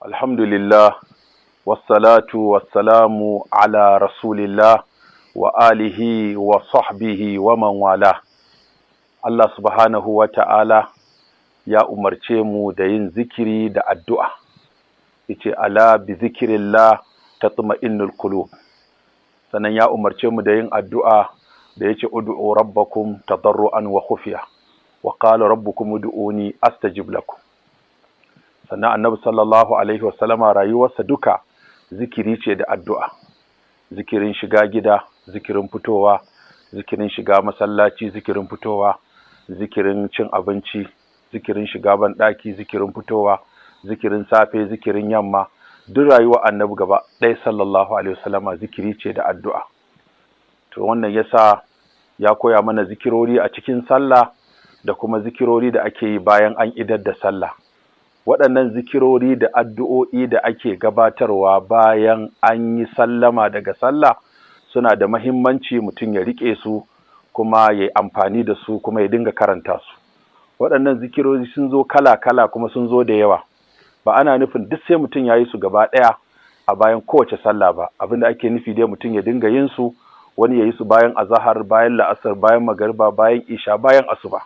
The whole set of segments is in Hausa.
Alhamdulillah, wassalatu wassalamu ala rasulillah wa alihi wa sahbihi wa man wala. Allah subhanahu wa ta'ala ya umarce mu da yin zikiri da addu'a. Yace ala bi zikirillah tatma'innul qulub. Sannan ya umarce mu da yin addu'a da yace ud'u rabbakum tadarruan wa khufiya. Wa qala rabbukum ud'uni astajib lakum. Sannan annabi sallallahu alaihi wasallama rayuwarsa duka zikiri ce da addu'a, zikirin shiga gida, zikirin fitowa, zikirin shiga masallaci, zikirin fitowa, zikirin cin abinci, zikirin shiga banɗaki, zikirin fitowa, zikirin safe, zikirin yamma, duk rayuwar annabi gaba ɗaya sallallahu alaihi wasallama zikiri ce da addu'a. To wannan yasa ya koya mana zikirori a cikin sallah da kuma zikirori da ake yi bayan an idar da sallah. Waɗannan zikirori da addu'o'i da ake gabatarwa bayan an yi sallama daga sallah suna da mahimmanci mutum ya riƙe su kuma ya yi amfani da su kuma ya dinga karanta su. Waɗannan zikirori sun zo kala-kala kuma sun zo da yawa. Ba ana nufin duk sai mutum ya yi su gaba ɗaya a bayan kowace sallah ba. Abin da ake nufi dai mutum ya dinga yin su, wani ya yi su bayan azahar, bayan la'asar, bayan magariba, bayan isha, bayan asuba.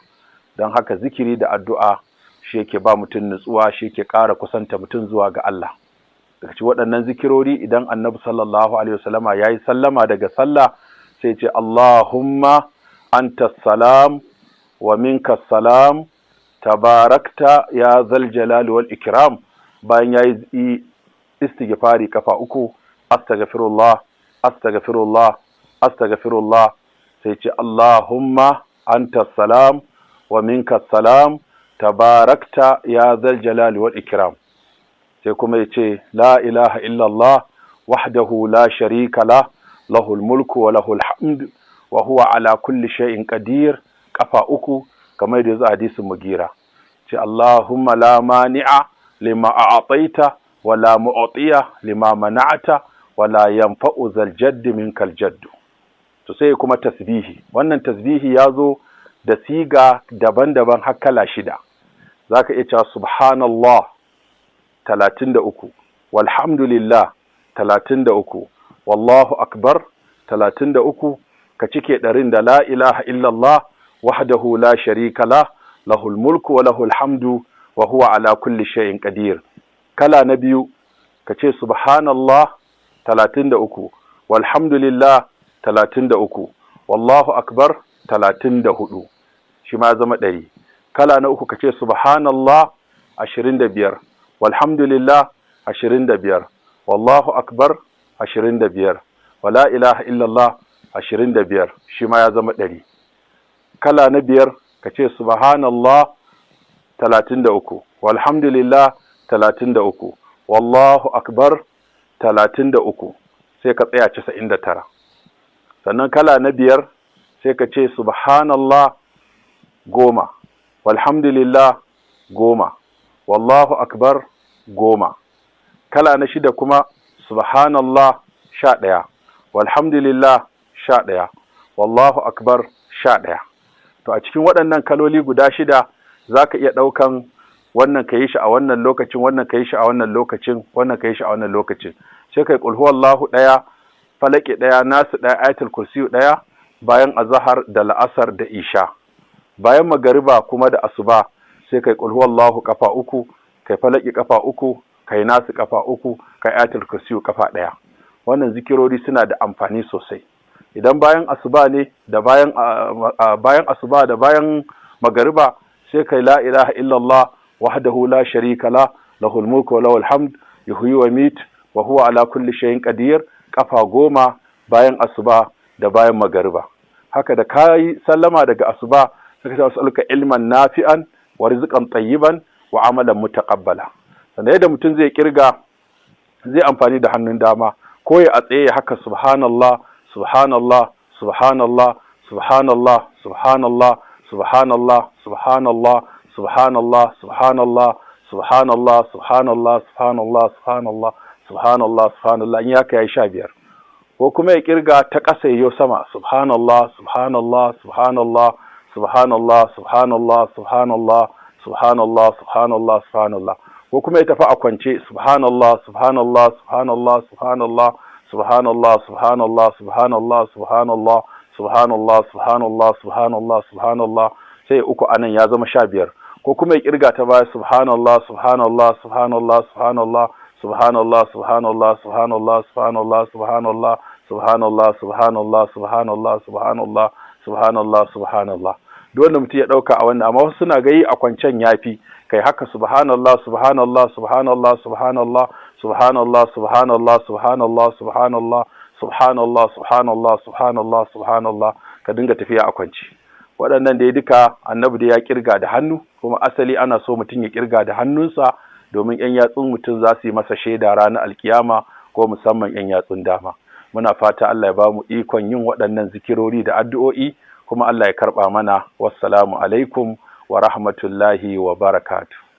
Don haka zikiri da addu'a shi yake ba mutum nutsuwa, shi yake ƙara kusanta mutum zuwa ga Allah. Daga ci waɗannan zikirori idan annabi sallallahu alaihi wasallama ya yi sallama daga sallah sai ce Allahumma anta salam wa minka salam tabarakta ya zal jalali wal ikram. Bayan ya yi istighfari kafa uku, astaghfirullah astaghfirullah astaghfirullah, sai ce Allahumma anta salam wa minka salam tabarakta ya zal jalali wal ikram. Sai kuma yace la ilaha illallah wahdahu la sharika la lahul mulku wa lahul hamd wa huwa ala kulli shay'in qadir kafa uku, kamar da yazo hadisin Mugira. Ce Allahumma la mani'a lima a'taita wa la mu'tiya lima mana'ta wa la yanfa'u zal jadd minkal jadd. To sai kuma tasbihi. Wannan tasbihi yazo da siga daban-daban har kala shida. Zaka iya cewa subhanallah 33, walhamdulillah 33, wallahu akbar 33, ka cike ɗarin da la ilaha illallah wahdahu la sharika la lahul mulku wa lahul hamdu wa huwa ala kulli shay'in qadir. Kala na biyu ka ce subhanallah 33, walhamdulillah 33, wallahu akbar 34, shi ma zama 100. Kala na uku kace subhanallah 25, walhamdulillah 25, wallahu akbar 25, wala ilaha illallah 25, shi ma ya zama 100. Kala na biyar kace subhanallah 33, walhamdulillah 33, wallahu akbar 33, sai ka tsaya 99. Sannan kala na biyar sai ka ce subhanallah 10, walhamdulillah 10, wallahu akbar 10. Kala na shida kuma subhanallah 11, walhamdulillah 11, wallahu akbar 11. To a cikin waɗannan kaloli guda shida za ka iya ɗaukan wannan ka yi shi a wannan lokacin, wannan ka yi shi a wannan lokacin, wannan ka yi shi a wannan lokacin. Sai kai qul huwallahu 1, falaki 1, nasu 1, ayatul kursiyu 1 bayan azhar da la'asar da isha. Bayan magariba kuma da asuba sai kai qul huwallahu kafa 3, kai falaki kafa 3, kai nasu kafa 3, kai ayatul kursiyu kafa 1. Wannan zikirori suna da amfani sosai. Idan bayan asuba ne da bayan asuba da bayan magariba sai kai la ilaha illallah wahdahu la sharika la lahul mulku wa lahul hamd yuhyi wa yumit wa huwa ala kulli shay'in qadir kafa 10 bayan asuba da bayan magariba. Haka da kai sallama daga asuba sai ka as'aluka ilman nafi'an wa rizqan tayyiban wa amalan mutaqabbala. Sannan yadda mutum zai kirga zai amfani da hannun dama ko ya tsaye haka subhanallah subhanallah subhanallah subhanallah subhanallah subhanallah subhanallah subhanallah subhanallah subhanallah subhanallah subhanallah subhanallah subhanallah subhanallah in ya kai 15. Ko kuma ya kirga ta ƙasa yayin sama subhanallah subhanallah subhanallah subhanallah subhanallah subhanallah subhanallah subhanallah subhanallah ko kuma ya tafi a kwance subhanallah subhanallah subhanallah subhanallah subhanallah subhanallah subhanallah subhanallah subhanallah subhanallah subhanallah subhanallah sai uku anan ya zama 15 ko kuma ya kirga ta baya subhanallah subhanallah subhanallah subhanallah subhanallah subhanallah subhanallah subhanallah subhanallah subhanallah subhanallah subhanallah subhanallah subhanallah subhanallah duk wanda mutum ya dauka a wannan, amma wasu suna gayi a kwancen yafi kai haka subhanallah subhanallah subhanallah subhanallah subhanallah subhanallah subhanallah subhanallah subhanallah subhanallah subhanallah subhanallah ka dinga tafiya a kwanci. Waɗannan da duka annabi da ya kirga da hannu, kuma asali ana so mutum ya kirga da hannunsa domin yan yatsun mutum za su yi masa shaida ranar alkiyama, ko musamman yan yatsun dama. Muna fata Allah ya ba mu ikon yin waɗannan zikirori da addu'o'i, kuma Allah ya karɓa mana. Wassalamu alaikum wa rahmatullahi wa barakatuh.